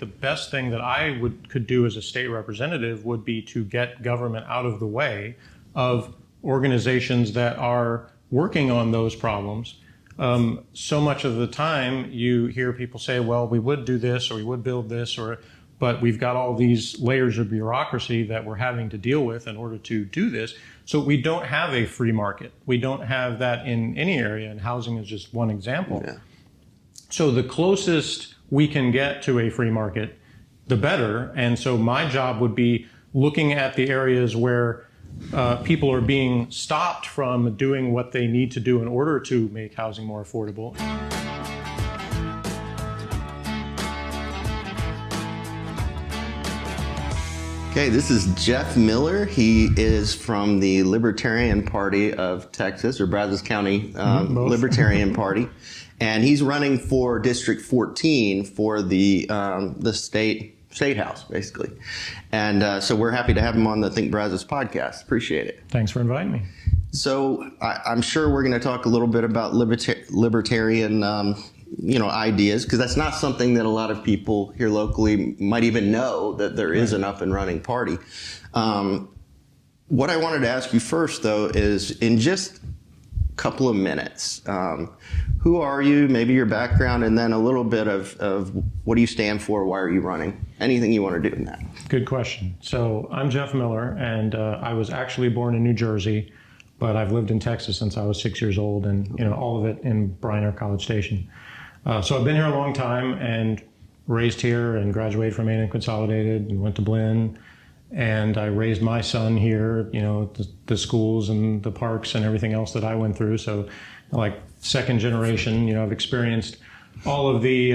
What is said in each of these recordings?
The best thing that I could do as a state representative would be to get government out of the way of organizations that are working on those problems. So much of the time you hear people say, well, we would do this or we would build this, but we've got all these layers of bureaucracy that we're having to deal with in order to do this. So we don't have a free market. We don't have that in any area, and housing is just one example. Yeah. So the closest we can get to a free market, the better. And so my job would be looking at the areas where people are being stopped from doing what they need to do in order to make housing more affordable. Okay, this is Jeff Miller. He is from the Libertarian Party of Texas, or Brazos County Libertarian Party. And he's running for District 14 for the state house, basically. And so we're happy to have him on the Think Brazos podcast. Appreciate it. Thanks for inviting me. So I'm sure we're going to talk a little bit about libertarian ideas, because that's not something that a lot of people here locally might even know that there is an up and running party. What I wanted to ask you first, though, is in just a couple of minutes, who are you, maybe your background, and then a little bit of what do you stand for, why are you running? Anything you want to do in that. Good question. So I'm Jeff Miller, and I was actually born in New Jersey, but I've lived in Texas since I was 6 years old, and all of it in Bryan or College Station. So I've been here a long time and raised here and graduated from A&M Consolidated and went to Blinn. And I raised my son here, the schools and the parks and everything else that I went through. So like second generation, I've experienced all of the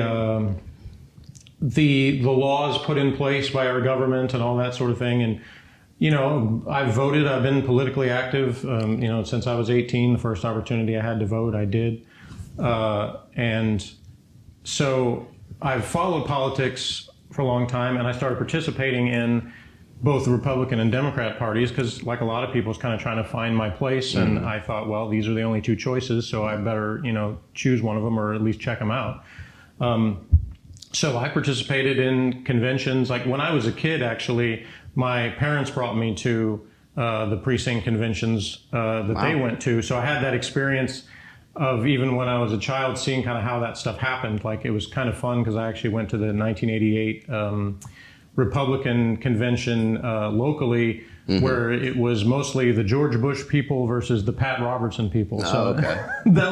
laws put in place by our government and all that sort of thing. And, I've voted, I've been politically active, since I was 18, the first opportunity I had to vote, I did. And so I've followed politics for a long time, and I started participating in both the Republican and Democrat parties because, like a lot of people, I was kind of trying to find my place. Mm-hmm. And I thought, well, these are the only two choices, so I better, choose one of them or at least check them out. So I participated in conventions. Like when I was a kid, actually, my parents brought me to the precinct conventions that they went to. So I had that experience of even when I was a child, seeing kind of how that stuff happened. Like it was kind of fun because I actually went to the 1988 Republican convention locally, mm-hmm. where it was mostly the George Bush people versus the Pat Robertson people. So okay. that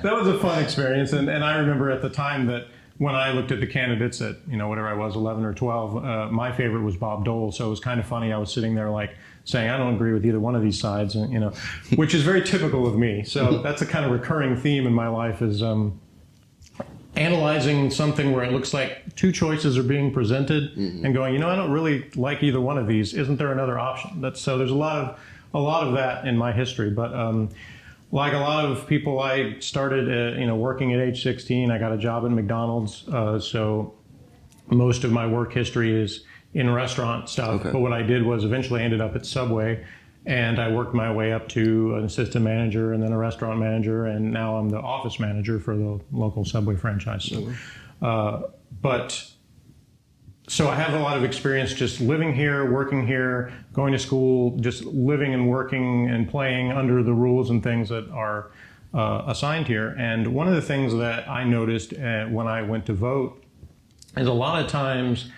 was a fun experience. And I remember at the time that when I looked at the candidates at, whatever I was, 11 or 12, my favorite was Bob Dole. So it was kind of funny. I was sitting there like saying, I don't agree with either one of these sides, which is very typical of me. So that's a kind of recurring theme in my life is analyzing something where it looks like two choices are being presented mm-hmm. and going, I don't really like either one of these. Isn't there another option? So there's a lot of that in my history. But like a lot of people, I started, working at age 16. I got a job at McDonald's. So most of my work history is in restaurant stuff. Okay. But what I did was eventually ended up at Subway, and I worked my way up to an assistant manager and then a restaurant manager, and now I'm the office manager for the local Subway franchise. So, so I have a lot of experience just living here, working here, going to school, just living and working and playing under the rules and things that are assigned here. And one of the things that I noticed when I went to vote is a lot of times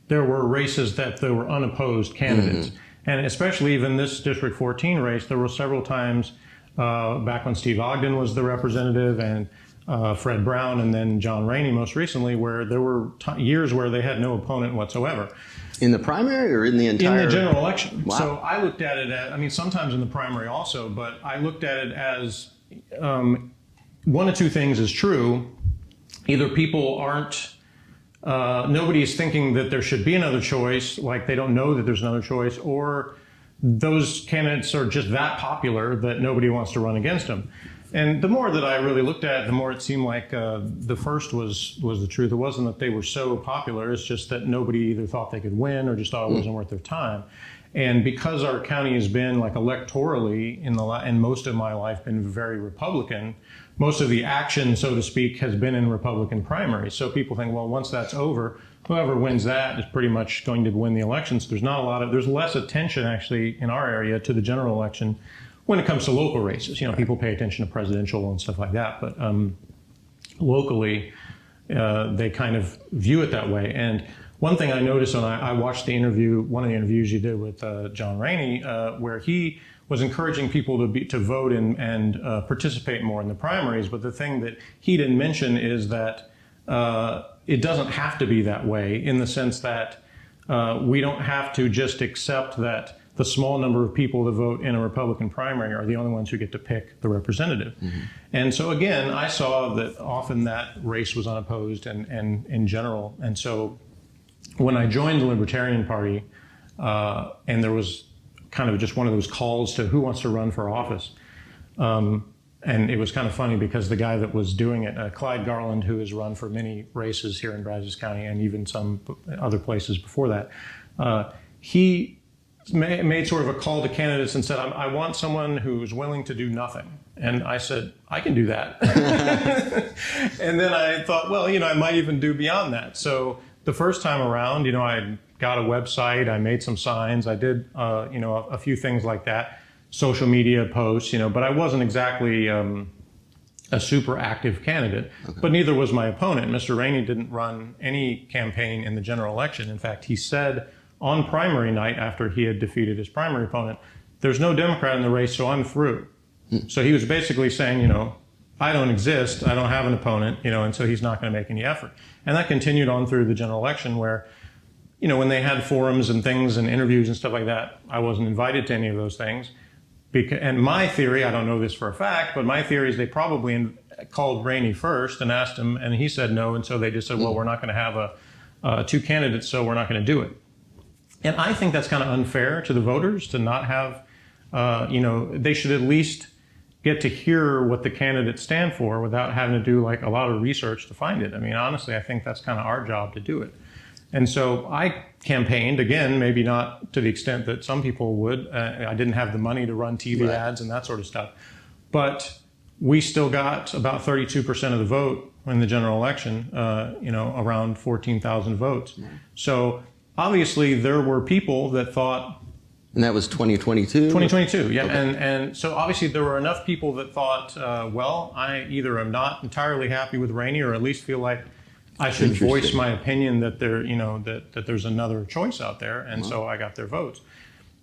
there were races that there were unopposed candidates. Mm-hmm. And especially even this District 14 race, there were several times back when Steve Ogden was the representative and Fred Brown and then John Rainey most recently, where there were years where they had no opponent whatsoever. In the primary or in the entire? In the general election. Wow. So I looked at it as, sometimes in the primary also, but I looked at it as one of two things is true. Either people aren't nobody is thinking that there should be another choice, like they don't know that there's another choice, or those candidates are just that popular that nobody wants to run against them. And the more that I really looked at it, the more it seemed like the first was the truth. It wasn't that they were so popular, it's just that nobody either thought they could win or just thought it wasn't worth their time. And because our county has been like electorally in most of my life been very Republican, most of the action, so to speak, has been in Republican primaries. So people think, well, once that's over, whoever wins that is pretty much going to win the election. So there's less attention actually in our area to the general election when it comes to local races. People pay attention to presidential and stuff like that, but locally, they kind of view it that way. And one thing I noticed when I watched one of the interviews you did with John Rainey, where he was encouraging people to vote and participate more in the primaries. But the thing that he didn't mention is that it doesn't have to be that way, in the sense that we don't have to just accept that the small number of people that vote in a Republican primary are the only ones who get to pick the representative. Mm-hmm. And so again, I saw that often that race was unopposed and in general. And so when I joined the Libertarian Party, and there was kind of just one of those calls to who wants to run for office, and it was kind of funny because the guy that was doing it, Clyde Garland, who has run for many races here in Brazos County and even some other places before that, he made sort of a call to candidates and said, I want someone who's willing to do nothing. And I said, I can do that. And then I thought, well, I might even do beyond that. So the first time around, I got a website, I made some signs, I did, a few things like that, social media posts, but I wasn't exactly a super active candidate, okay. But neither was my opponent. Mr. Rainey didn't run any campaign in the general election. In fact, he said on primary night, after he had defeated his primary opponent, there's no Democrat in the race, so I'm through. So he was basically saying, I don't exist, I don't have an opponent, and so he's not going to make any effort. And that continued on through the general election where, when they had forums and things and interviews and stuff like that, I wasn't invited to any of those things. And my theory, I don't know this for a fact, but my theory is they probably called Rainey first and asked him, and he said no, and so they just said, well, we're not going to have two candidates, so we're not going to do it. And I think that's kind of unfair to the voters to not have, they should at least get to hear what the candidates stand for without having to do like a lot of research to find it. I mean, honestly, I think that's kind of our job to do it. And so I campaigned, again, maybe not to the extent that some people would. I didn't have the money to run TV ads and that sort of stuff. But we still got about 32% of the vote in the general election, around 14,000 votes. Right. So obviously there were people that thought... And that was 2022? 2022, yeah. Okay. And so obviously there were enough people that thought, well, I either am not entirely happy with Rainey or at least feel like I should voice my opinion that there, that there's another choice out there. And so I got their votes.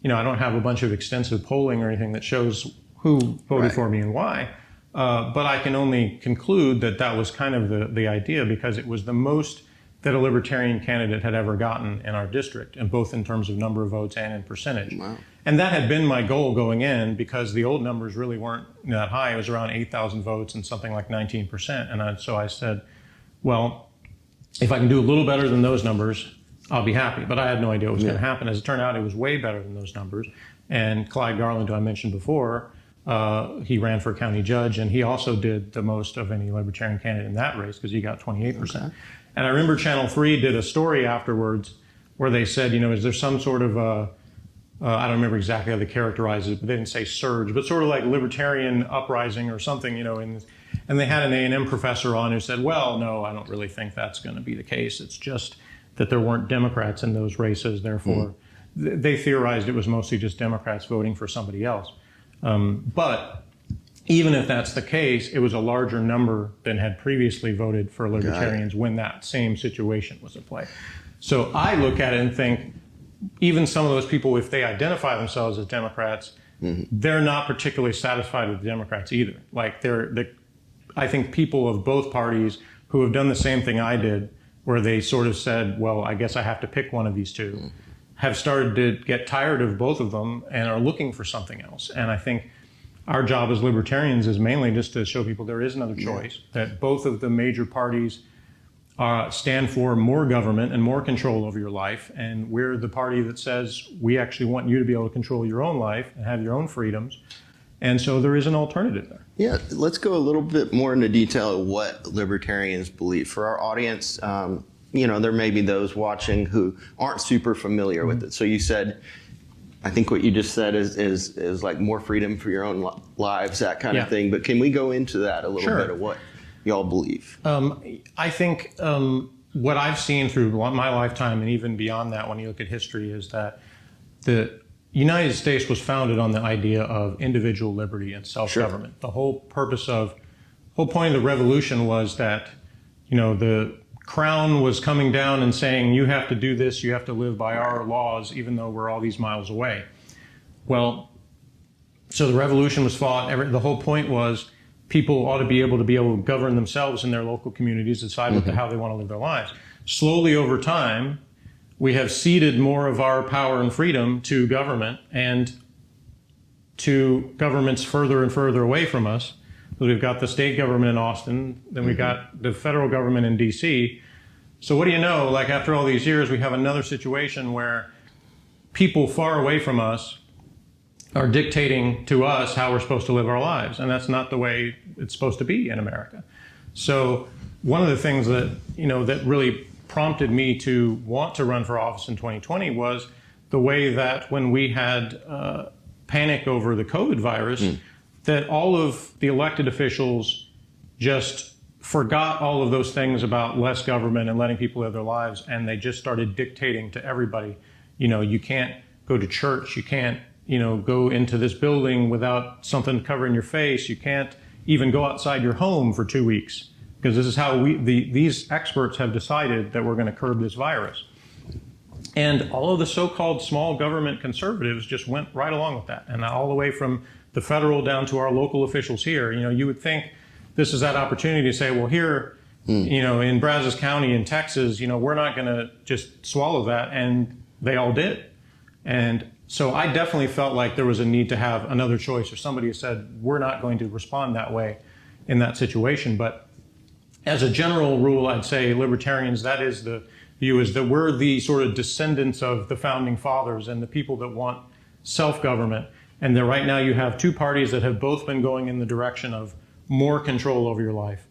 I don't have a bunch of extensive polling or anything that shows who voted for me and why. But I can only conclude that that was kind of the idea, because it was the most that a Libertarian candidate had ever gotten in our district, and both in terms of number of votes and in percentage. Wow. And that had been my goal going in, because the old numbers really weren't that high. It was around 8,000 votes and something like 19%. And so I said, well, if I can do a little better than those numbers, I'll be happy. But I had no idea what was going to happen. As it turned out, it was way better than those numbers. And Clyde Garland, who I mentioned before, he ran for county judge, and he also did the most of any Libertarian candidate in that race, because he got 28%. Okay. And I remember Channel 3 did a story afterwards where they said, is there some sort of I don't remember exactly how they characterized it, but they didn't say surge, but sort of like libertarian uprising or something, and they had an A&M professor on who said, well, no, I don't really think that's going to be the case. It's just that there weren't Democrats in those races. Therefore, they theorized it was mostly just Democrats voting for somebody else. But even if that's the case, it was a larger number than had previously voted for Libertarians when that same situation was at play. So I look at it and think, even some of those people, if they identify themselves as Democrats, they're not particularly satisfied with the Democrats either. Like I think people of both parties who have done the same thing I did, where they sort of said, well, I guess I have to pick one of these two, have started to get tired of both of them and are looking for something else. And I think our job as Libertarians is mainly just to show people there is another choice, that both of the major parties stand for more government and more control over your life. And we're the party that says we actually want you to be able to control your own life and have your own freedoms. And so there is an alternative there. Yeah, let's go a little bit more into detail of what Libertarians believe. For our audience, there may be those watching who aren't super familiar with it. So you said, I think what you just said is like more freedom for your own lives, that kind of thing. But can we go into that a little bit of what y'all believe? I think what I've seen through my lifetime and even beyond that, when you look at history, is that the United States was founded on the idea of individual liberty and self-government. Sure. The whole point of the revolution was that, the crown was coming down and saying, you have to do this, you have to live by our laws, even though we're all these miles away. Well, so the revolution was fought. The whole point was people ought to be able to govern themselves in their local communities, decide how they want to live their lives. Slowly over time, we have ceded more of our power and freedom to government and to governments further and further away from us. So we've got the state government in Austin, then we've got the federal government in DC. So what do you know, like after all these years, we have another situation where people far away from us are dictating to us how we're supposed to live our lives. And that's not the way it's supposed to be in America. So one of the things that, that really prompted me to want to run for office in 2020 was the way that when we had panic over the COVID virus, that all of the elected officials just forgot all of those things about less government and letting people live their lives. And they just started dictating to everybody, you can't go to church, you can't go into this building without something covering your face. You can't even go outside your home for 2 weeks, because this is how these experts have decided that we're going to curb this virus. And all of the so-called small government conservatives just went right along with that. And all the way from the federal down to our local officials here, you would think this is that opportunity to say, well, here, in Brazos County in Texas, we're not going to just swallow that. And they all did. And so I definitely felt like there was a need to have another choice, or somebody who said, we're not going to respond that way in that situation. But as a general rule, I'd say libertarians, that is the view, is that we're the sort of descendants of the founding fathers and the people that want self-government. And that right now you have two parties that have both been going in the direction of more control over your life.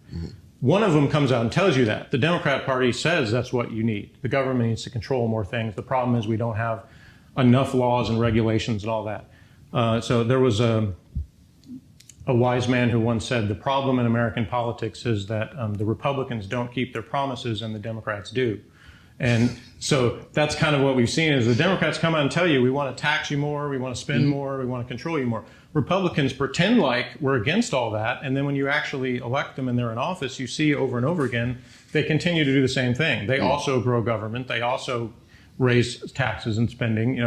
One of them comes out and tells you that. The Democrat Party says that's what you need. The government needs to control more things. The problem is we don't have enough laws and regulations and all that. So there was a wise man who once said, the problem in American politics is that the Republicans don't keep their promises and the Democrats do. And so that's kind of what we've seen, is the Democrats come out and tell you, we want to tax you more, we want to spend more, we want to control you more. Republicans pretend like we're against all that, and then when you actually elect them and they're in office, you see over and over again, they continue to do the same thing. They also grow government, they also raise taxes and spending.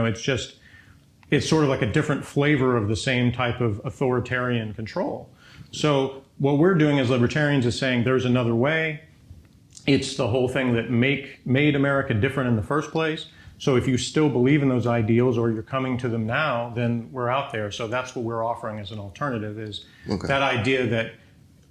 It's sort of like a different flavor of the same type of authoritarian control. So what we're doing as libertarians is saying there's another way. It's the whole thing that made America different in the first place. So if you still believe in those ideals, or you're coming to them now, then we're out there. So that's what we're offering as an alternative, is that idea that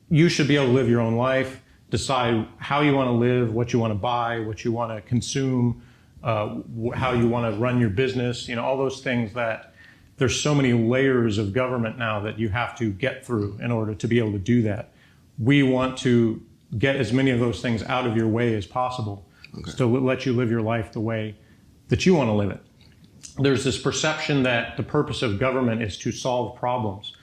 you should be able to live your own life, decide how you want to live, what you want to buy, what you want to consume, how you want to run your business, all those things that there's so many layers of government now that you have to get through in order to be able to do that. We want to get as many of those things out of your way as possible to let you live your life the way that you want to live it. There's this perception that the purpose of government is to solve problems.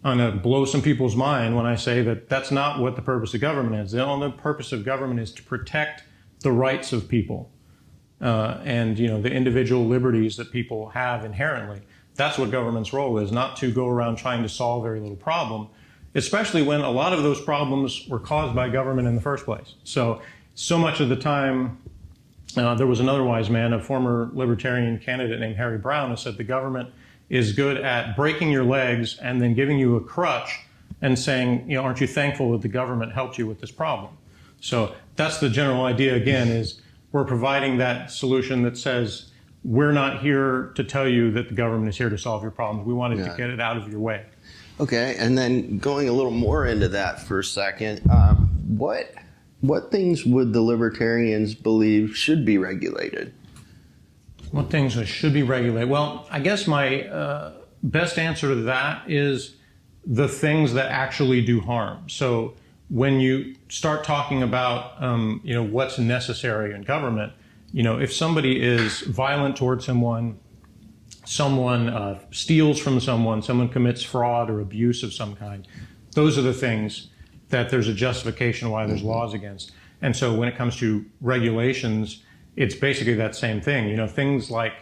I'm going to blow some people's mind when I say that that's not what the purpose of government is. The only purpose of government is to protect the rights of people. And the individual liberties that people have inherently. That's what government's role is, not to go around trying to solve every little problem, especially when a lot of those problems were caused by government in the first place. So much of the time, there was another wise man, a former libertarian candidate named Harry Bryan, who said the government is good at breaking your legs and then giving you a crutch and saying, aren't you thankful that the government helped you with this problem? So that's the general idea, again, is we're providing that solution that says, we're not here to tell you that the government is here to solve your problems. We wanted to get it out of your way. Okay, and then going a little more into that for a second, what things would the libertarians believe should be regulated? What things should be regulated? Well, I guess my best answer to that is the things that actually do harm. So when you start talking about, what's necessary in government, if somebody is violent towards someone steals from someone commits fraud or abuse of some kind, those are the things that there's a justification why there's laws against. And so when it comes to regulations, it's basically that same thing. You know, things like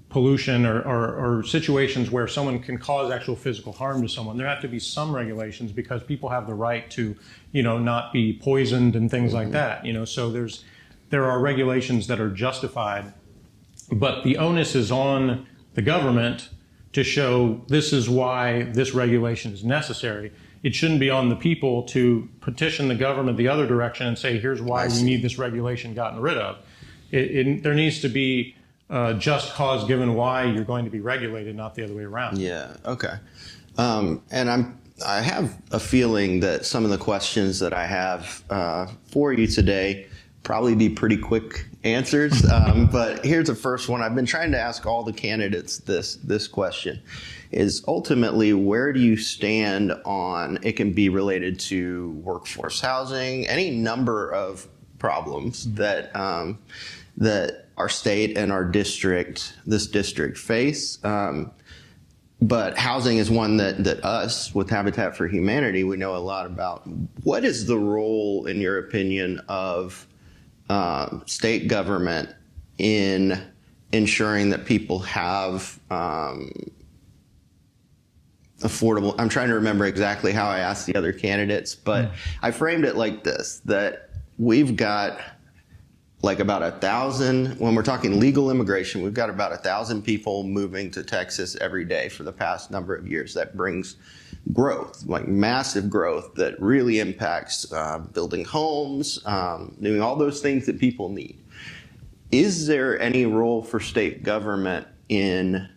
pollution or situations where someone can cause actual physical harm to someone, there have to be some regulations because people have the right to, you know, not be poisoned and things like that. You know, so there are regulations that are justified, but the onus is on the government to show this is why this regulation is necessary. It shouldn't be on the people to petition the government the other direction and say, here's why we need this regulation gotten rid of. There needs to be just cause given why you're going to be regulated, not the other way around. Yeah. Okay. And I have a feeling that some of the questions that I have for you today probably be pretty quick answers. But here's the first one. I've been trying to ask all the candidates this question is ultimately, where do you stand on, it can be related to workforce housing, any number of problems that our state and our district, this district face. But housing is one that us with Habitat for Humanity, we know a lot about. What is the role, in your opinion, of state government in ensuring that people have affordable, I'm trying to remember exactly how I asked the other candidates, but I framed it like this, that we've got like about 1,000, when we're talking legal immigration, we've got about 1,000 people moving to Texas every day for the past number of years. That brings growth, like massive growth that really impacts building homes, doing all those things that people need. Is there any role for state government in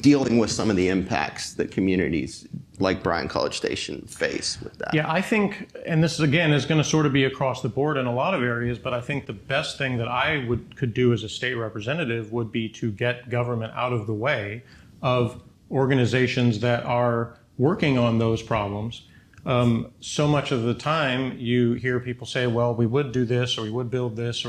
dealing with some of the impacts that communities like Bryan College Station face with that? Yeah, I think, and this again is going to sort of be across the board in a lot of areas, but I think the best thing that I could do as a state representative would be to get government out of the way of organizations that are working on those problems. So much of the time you hear people say, well, we would do this or we would build this,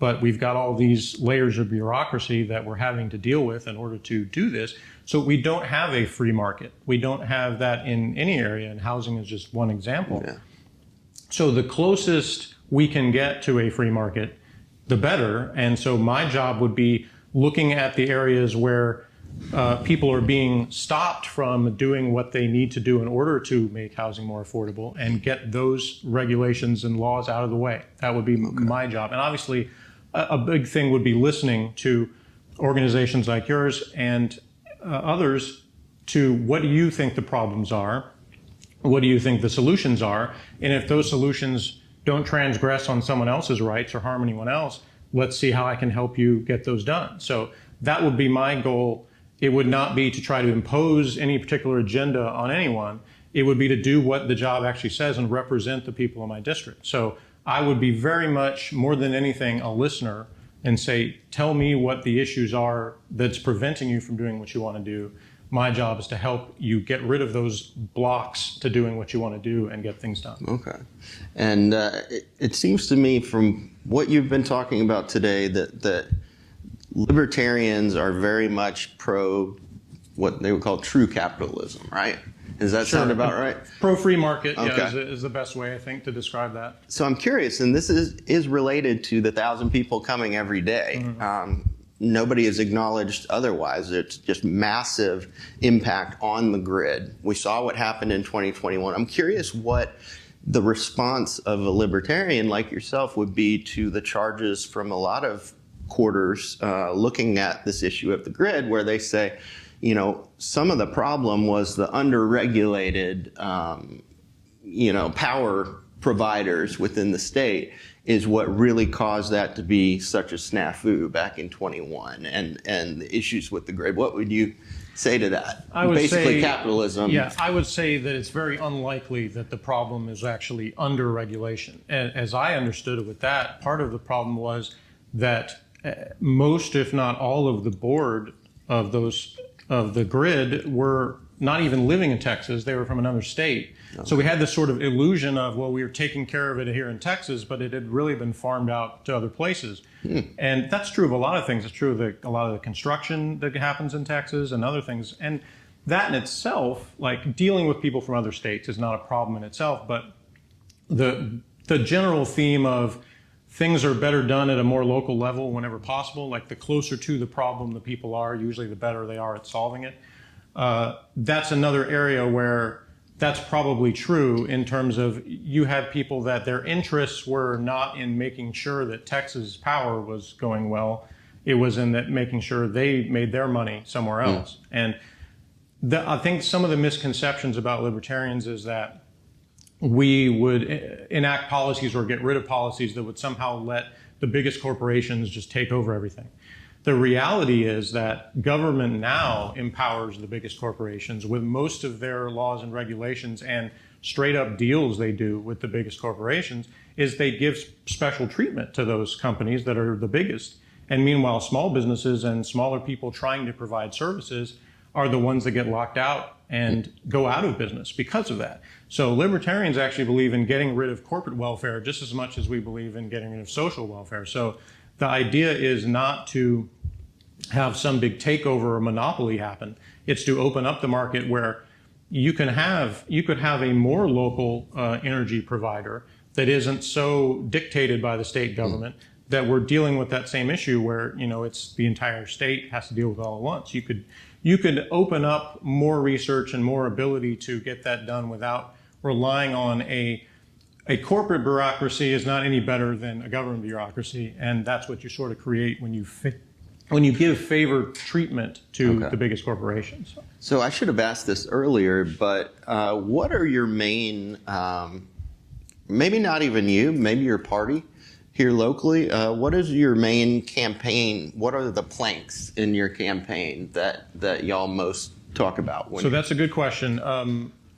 but we've got all these layers of bureaucracy that we're having to deal with in order to do this. So we don't have a free market. We don't have that in any area, and housing is just one example. Yeah. So the closest we can get to a free market, the better. And so my job would be looking at the areas where people are being stopped from doing what they need to do in order to make housing more affordable and get those regulations and laws out of the way. That would be my job. And obviously, a big thing would be listening to organizations like yours and others to what do you think the problems are? What do you think the solutions are? And if those solutions don't transgress on someone else's rights or harm anyone else, let's see how I can help you get those done. So that would be my goal. It would not be to try to impose any particular agenda on anyone. It would be to do what the job actually says and represent the people in my district. So I would be very much, more than anything, a listener and say, tell me what the issues are that's preventing you from doing what you want to do. My job is to help you get rid of those blocks to doing what you want to do and get things done. Okay. And it seems to me from what you've been talking about today that libertarians are very much pro what they would call true capitalism, right? Does that sound about right? Pro-free market, okay. is the best way, I think, to describe that. So I'm curious, and this is related to the 1,000 people coming every day. Mm-hmm. Nobody has acknowledged otherwise. It's just massive impact on the grid. We saw what happened in 2021. I'm curious what the response of a libertarian like yourself would be to the charges from a lot of quarters looking at this issue of the grid, where they say, you know, some of the problem was the under-regulated, power providers within the state is what really caused that to be such a snafu back in 21 and the issues with the grid. What would you say to that? I would Basically, capitalism. Yeah, I would say that it's very unlikely that the problem is actually under-regulation. And as I understood it with that, part of the problem was that most, if not all, of the board of the grid were not even living in Texas. They were from another state. Okay. So we had this sort of illusion of, well, we were taking care of it here in Texas, but it had really been farmed out to other places. And that's true of a lot of things. It's true of a lot of the construction that happens in Texas and other things. And that in itself, like dealing with people from other states is not a problem in itself, but the the general theme of things are better done at a more local level whenever possible. Like the closer to the problem the people are, usually the better they are at solving it. That's another area where that's probably true in terms of you had people that their interests were not in making sure that Texas power was going well. It was in that making sure they made their money somewhere else. And I think some of the misconceptions about libertarians is that we would enact policies or get rid of policies that would somehow let the biggest corporations just take over everything. The reality is that government now empowers the biggest corporations with most of their laws and regulations and straight up deals they do with the biggest corporations is they give special treatment to those companies that are the biggest. And meanwhile, small businesses and smaller people trying to provide services are the ones that get locked out and go out of business because of that. So libertarians actually believe in getting rid of corporate welfare just as much as we believe in getting rid of social welfare. So the idea is not to have some big takeover or monopoly happen. It's to open up the market where you could have a more local energy provider that isn't so dictated by the state government that we're dealing with that same issue where, it's the entire state has to deal with it all at once. You could open up more research and more ability to get that done without relying on a corporate bureaucracy is not any better than a government bureaucracy, and that's what you sort of create when you give favored treatment to the biggest corporations. So I should have asked this earlier, but what are your main, maybe not even you, maybe your party here locally, what is your main campaign? What are the planks in your campaign that y'all most talk about? So that's a good question.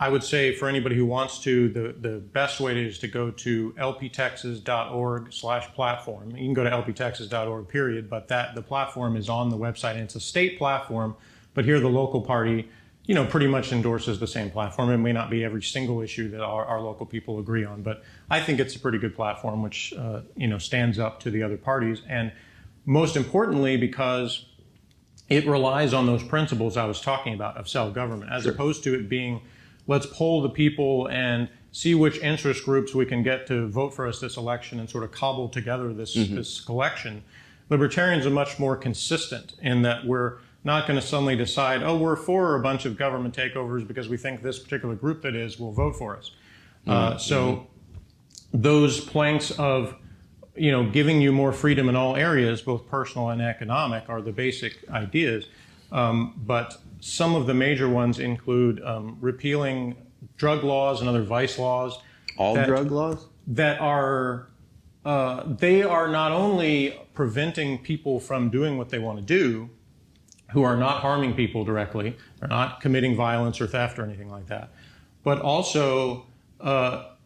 I would say for anybody who wants to, the best way is to go to lptexas.org/platform. You can go to lptexas.org, period, but the platform is on the website, and it's a state platform, but here the local party, pretty much endorses the same platform. It may not be every single issue that our local people agree on, but I think it's a pretty good platform, which, stands up to the other parties. And most importantly, because it relies on those principles I was talking about of self-government, as opposed to it being, let's poll the people and see which interest groups we can get to vote for us this election and sort of cobble together this collection. Libertarians are much more consistent in that we're not going to suddenly decide, we're for a bunch of government takeovers because we think this particular group that is will vote for us. So those planks of, giving you more freedom in all areas, both personal and economic, are the basic ideas. But some of the major ones include repealing drug laws and other vice laws. Drug laws? That are, they are not only preventing people from doing what they want to do, who are not harming people directly, they're not committing violence or theft or anything like that, but also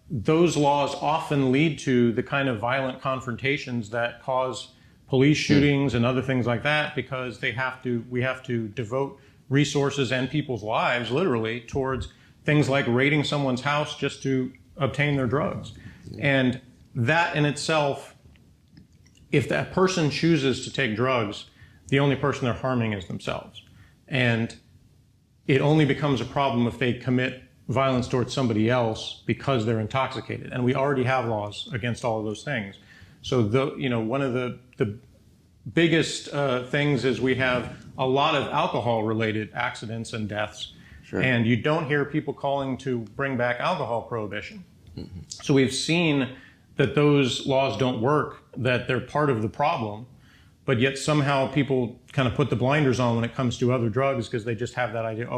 those laws often lead to the kind of violent confrontations that cause police shootings and other things like that, because we have to devote resources and people's lives literally towards things like raiding someone's house just to obtain their drugs. And that in itself, if that person chooses to take drugs, the only person they're harming is themselves. And it only becomes a problem if they commit violence towards somebody else because they're intoxicated. And we already have laws against all of those things. So one of the biggest things is we have a lot of alcohol-related accidents and deaths. Sure. And you don't hear people calling to bring back alcohol prohibition. Mm-hmm. So we've seen that those laws don't work, that they're part of the problem, but yet somehow people kind of put the blinders on when it comes to other drugs because they just have that idea,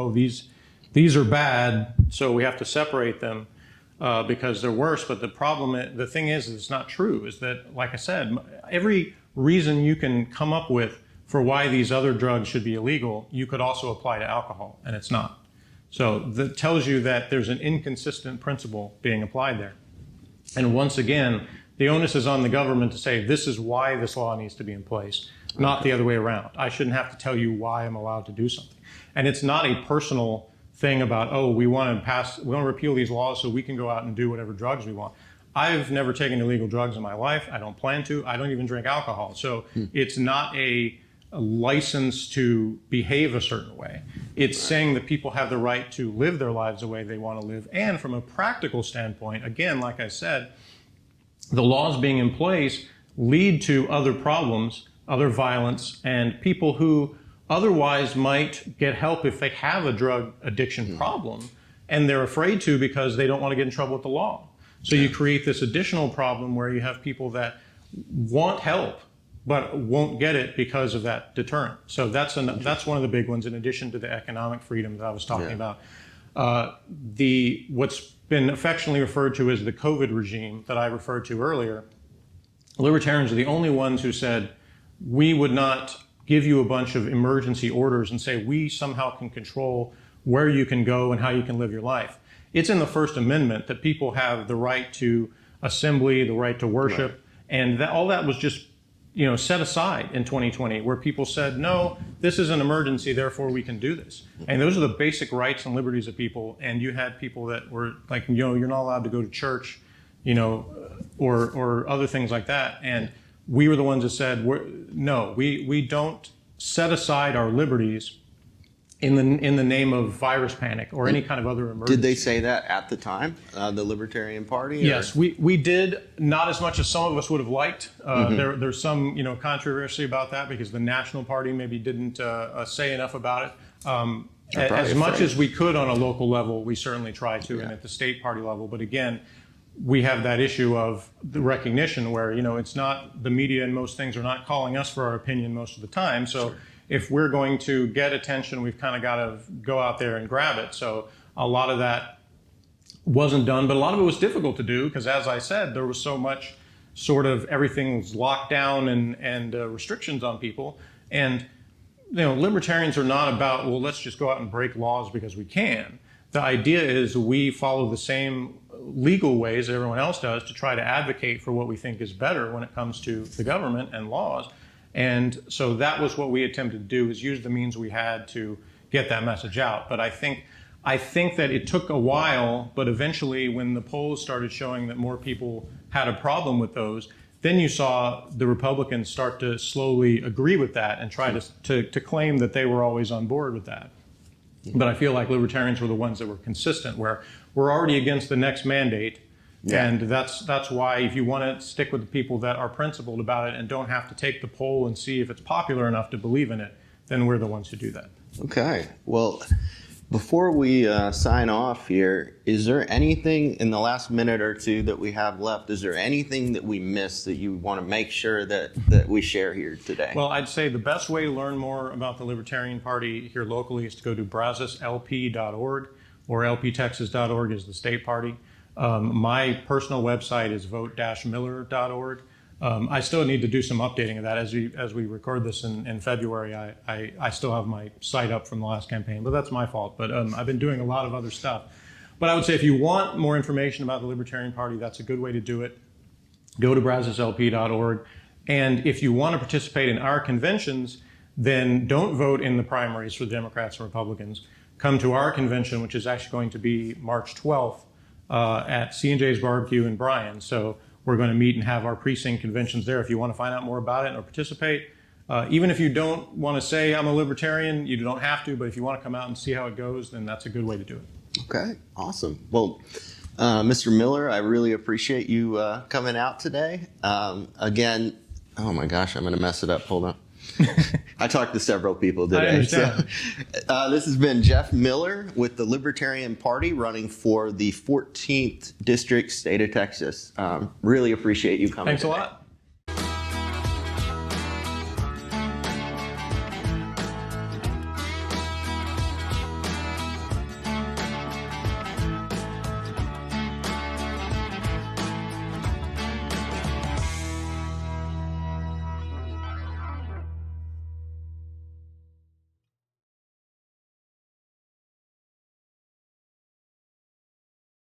these are bad, so we have to separate them because they're worse. But the thing is it's not true, is that, like I said, every reason you can come up with for why these other drugs should be illegal, you could also apply to alcohol, and it's not. So that tells you that there's an inconsistent principle being applied there. And once again, the onus is on the government to say, this is why this law needs to be in place, not the other way around. I shouldn't have to tell you why I'm allowed to do something. And it's not a personal thing about, we want to repeal these laws so we can go out and do whatever drugs we want. I've never taken illegal drugs in my life. I don't plan to. I don't even drink alcohol. So it's not a license to behave a certain way. It's saying that people have the right to live their lives the way they want to live. And from a practical standpoint, again, like I said, the laws being in place lead to other problems, other violence, and people who otherwise might get help if they have a drug addiction problem, and they're afraid to because they don't want to get in trouble with the law. So you create this additional problem where you have people that want help but won't get it because of that deterrent. So that's one of the big ones, in addition to the economic freedom that I was talking about. What's been affectionately referred to as the COVID regime that I referred to earlier, libertarians are the only ones who said, we would not give you a bunch of emergency orders and say we somehow can control where you can go and how you can live your life. It's in the First Amendment that people have the right to assembly, the right to worship, and all that was just set aside in 2020, where people said, no, this is an emergency, therefore we can do this. And those are the basic rights and liberties of people. And you had people that were like, you're not allowed to go to church, or other things like that. And we were the ones that said, no, we don't set aside our liberties in the name of virus panic or any kind of other emergency. Did they say that at the time, the Libertarian Party? Yes, we did, not as much as some of us would have liked. There's some controversy about that because the National Party maybe didn't say enough about it. As much as we could on a local level, we certainly tried to, and at the state party level. But again, we have that issue of the recognition where, it's not the media and most things are not calling us for our opinion most of the time. So if we're going to get attention, we've kind of got to go out there and grab it. So a lot of that wasn't done, but a lot of it was difficult to do because, as I said, there was so much sort of everything was locked down and restrictions on people. And, libertarians are not about, well, let's just go out and break laws because we can. The idea is we follow the same legal ways everyone else does to try to advocate for what we think is better when it comes to the government and laws. And so that was what we attempted to do, is use the means we had to get that message out. But I think that it took a while, but eventually when the polls started showing that more people had a problem with those, then you saw the Republicans start to slowly agree with that and try to claim that they were always on board with that. But I feel like libertarians were the ones that were consistent, where we're already against the next mandate. Yeah. And that's why, if you want to stick with the people that are principled about it and don't have to take the poll and see if it's popular enough to believe in it, then we're the ones who do that. Okay. Well, before we sign off here, is there anything in the last minute or two that we have left? Is there anything that we missed that you want to make sure that we share here today? Well, I'd say the best way to learn more about the Libertarian Party here locally is to go to brazoslp.org, or lptexas.org is the state party. My personal website is vote-miller.org. I still need to do some updating of that as we record this in February. I still have my site up from the last campaign, but that's my fault. But I've been doing a lot of other stuff. But I would say if you want more information about the Libertarian Party, that's a good way to do it. Go to brazoslp.org. And if you want to participate in our conventions, then don't vote in the primaries for the Democrats and Republicans. Come to our convention, which is actually going to be March 12th. At C&J's Barbecue in Bryan. So we're going to meet and have our precinct conventions there. If you want to find out more about it or participate, even if you don't want to say I'm a libertarian, you don't have to, but if you want to come out and see how it goes, then that's a good way to do it. Okay, awesome. Well, Mr. Miller, I really appreciate you coming out today. Again, oh my gosh, I'm going to mess it up. Hold on. I talked to several people today. I understand. So, this has been Jeff Miller with the Libertarian Party, running for the 14th District, state of Texas. Really appreciate you coming. Thanks a lot.